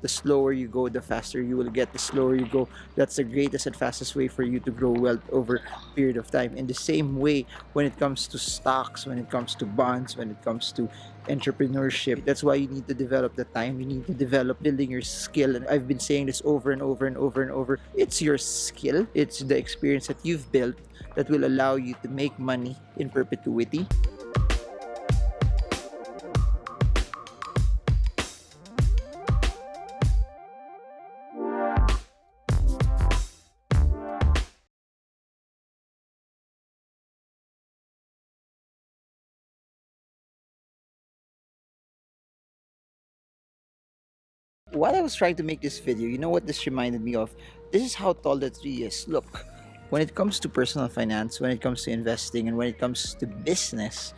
The slower you go, the faster you will get. The slower you go, that's the greatest and fastest way for you to grow wealth over a period of time. In the same way, when it comes to stocks, when it comes to bonds, when it comes to entrepreneurship, that's why you need to develop the time. You need to develop building your skill. And I've been saying this over and over and over and over. It's your skill, it's the experience that you've built that will allow you to make money in perpetuity. While I was trying to make this video, you know what this reminded me of? This is how tall the tree is. Look, when it comes to personal finance, when it comes to investing, and when it comes to business,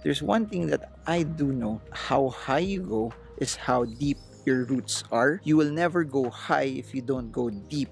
there's one thing that I do know. How high you go is how deep your roots are. You will never go high if you don't go deep.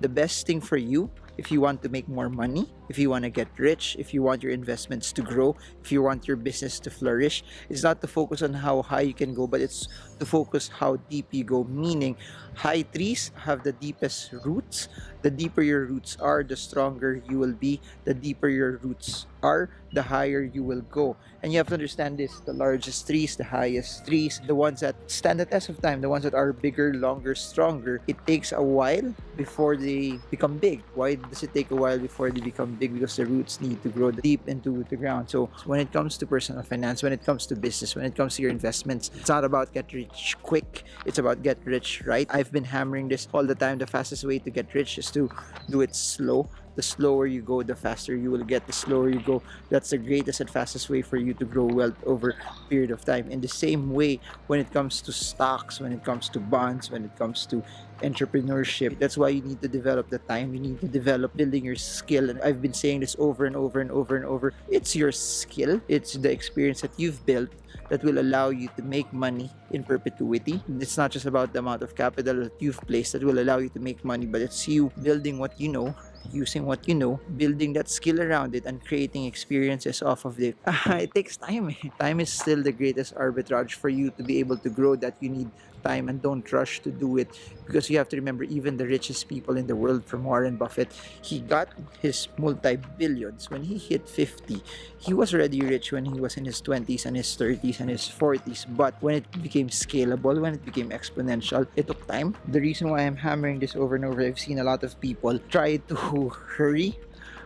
The best thing for you, if you want to make more money, if you want to get rich, if you want your investments to grow, if you want your business to flourish, it's not to focus on how high you can go, but it's to focus how deep you go. Meaning, high trees have the deepest roots. The deeper your roots are, the stronger you will be. The deeper your roots are, the higher you will go. And you have to understand this: the largest trees, the highest trees, the ones that stand the test of time, the ones that are bigger, longer, stronger, it takes a while before they become big. Why does it take a while before they become big? Because the roots need to grow deep into the ground. So when it comes to personal finance, when it comes to business, when it comes to your investments, it's not about get rich quick, it's about get rich right. I've been hammering this all the time. The fastest way to get rich is to do it slow. The slower you go, the faster you will get. The slower you go, that's the greatest and fastest way for you to grow wealth over a period of time. In the same way, when it comes to stocks, when it comes to bonds, when it comes to entrepreneurship, that's why you need to develop the time. You need to develop building your skill. And I've been saying this over and over and over and over. It's your skill, it's the experience that you've built that will allow you to make money in perpetuity. It's not just about the amount of capital that you've placed that will allow you to make money, but it's you building what you know, using what you know, building that skill around it, and creating experiences off of it. It takes time. Time is still the greatest arbitrage for you to be able to grow that. You need time, and don't rush to do it, because you have to remember, even the richest people in the world, from Warren Buffett, he got his multi-billions when he hit 50. He was already rich when he was in his 20s and his 30s and his 40s, but when it became scalable, when it became exponential, it took time. The reason why I'm hammering this over and over, I've seen a lot of people try to hurry.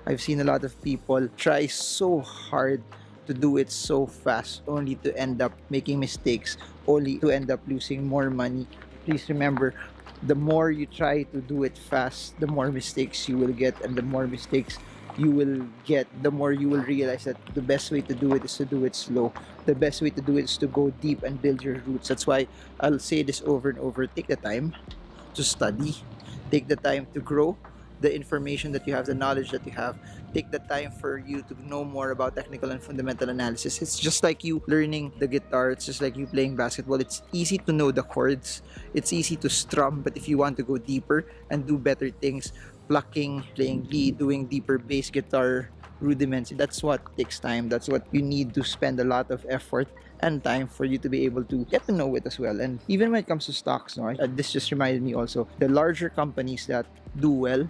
I've seen a lot of people try so hard to do it so fast, only to end up making mistakes, only to end up losing more money. Please remember, the more you try to do it fast, the more mistakes you will get, and the more mistakes you will get, the more you will realize that the best way to do it is to do it slow. The best way to do it is to go deep and build your roots. That's why I'll say this over and over. Take the time to study, take the time to grow the information that you have, the knowledge that you have. Take the time for you to know more about technical and fundamental analysis. It's just like you learning the guitar. It's just like you playing basketball. It's easy to know the chords. It's easy to strum. But if you want to go deeper and do better things, plucking, playing lead, doing deeper bass guitar rudiments, that's what takes time. That's what you need to spend a lot of effort and time for you to be able to get to know it as well. And even when it comes to stocks, this just reminded me also, the larger companies that do well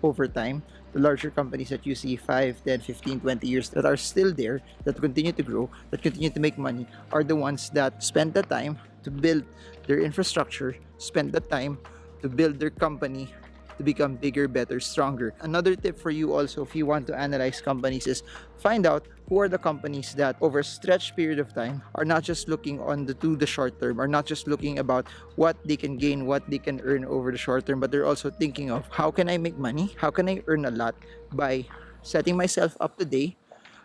over time, the larger companies that you see 5, 10, 15, 20 years that are still there, that continue to grow, that continue to make money, are the ones that spend the time to build their infrastructure, spend the time to build their company to become bigger, better, stronger. Another tip for you also, if you want to analyze companies, is find out who are the companies that over a stretched period of time are not just looking on the short term, are not just looking about what they can gain, what they can earn over the short term, but they're also thinking of how can I make money, how can I earn a lot by setting myself up today,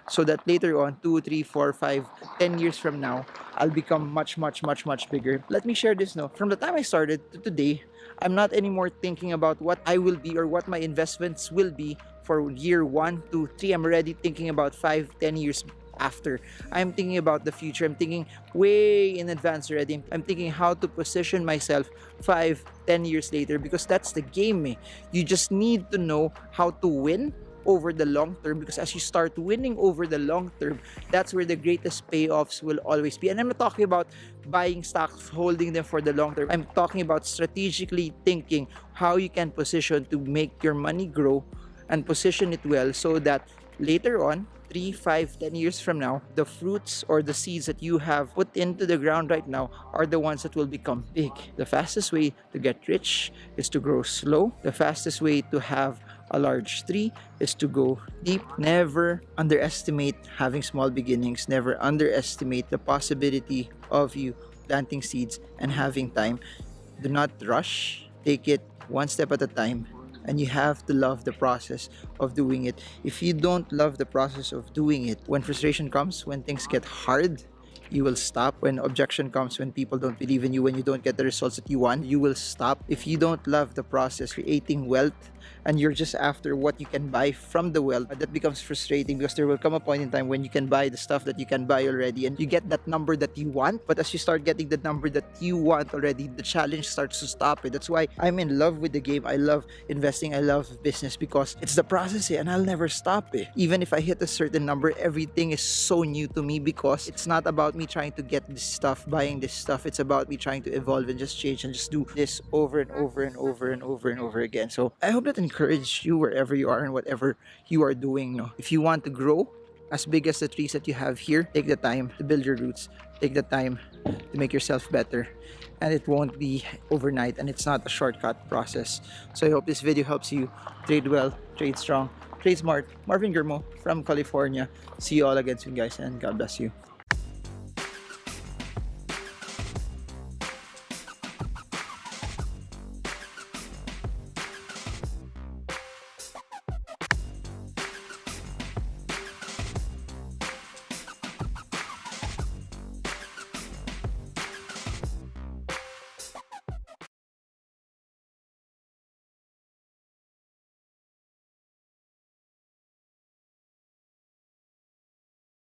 so that later on, 2, 3, 4, 5, 10 years from now, I'll become much bigger. Let me share this now. From the time I started to today, I'm not anymore thinking about what I will be or what my investments will be for year 1, 2, 3. I'm already thinking about 5, 10 years after. I'm thinking about the future. I'm thinking way in advance already. I'm thinking how to position myself 5, 10 years later, because that's the game. You just need to know how to win over the long term, because as you start winning over the long term, that's where the greatest payoffs will always be. And I'm not talking about buying stocks, holding them for the long term. I'm talking about strategically thinking how you can position to make your money grow and position it well, so that later on, 3, 5, 10 years from now, the fruits or the seeds that you have put into the ground right now are the ones that will become big. The fastest way to get rich is to grow slow. The fastest way to have a large tree is to go deep. Never underestimate having small beginnings. Never underestimate the possibility of you planting seeds and having time. Do not rush. Take it one step at a time. And you have to love the process of doing it. If you don't love the process of doing it, when frustration comes, when things get hard, you will stop. When objection comes, when people don't believe in you, when you don't get the results that you want, you will stop. If you don't love the process, creating wealth, and you're just after what you can buy from the wealth, that becomes frustrating, because there will come a point in time when you can buy the stuff that you can buy already and you get that number that you want. But as you start getting the number that you want already, the challenge starts to stop it. That's why I'm in love with the game. I love investing. I love business, because it's the process, and I'll never stop it. Even if I hit a certain number, everything is so new to me, because it's not about me trying to get this stuff, buying this stuff. It's about me trying to evolve and just change and just do this over and over and over and over and over again. So I hope that encourage you wherever you are and whatever you are doing. No? If you want to grow as big as the trees that you have here, take the time to build your roots. Take the time to make yourself better. And it won't be overnight, and it's not a shortcut process. So I hope this video helps you trade well, trade strong, trade smart. Marvingermo from California. See you all again soon, guys, and God bless you.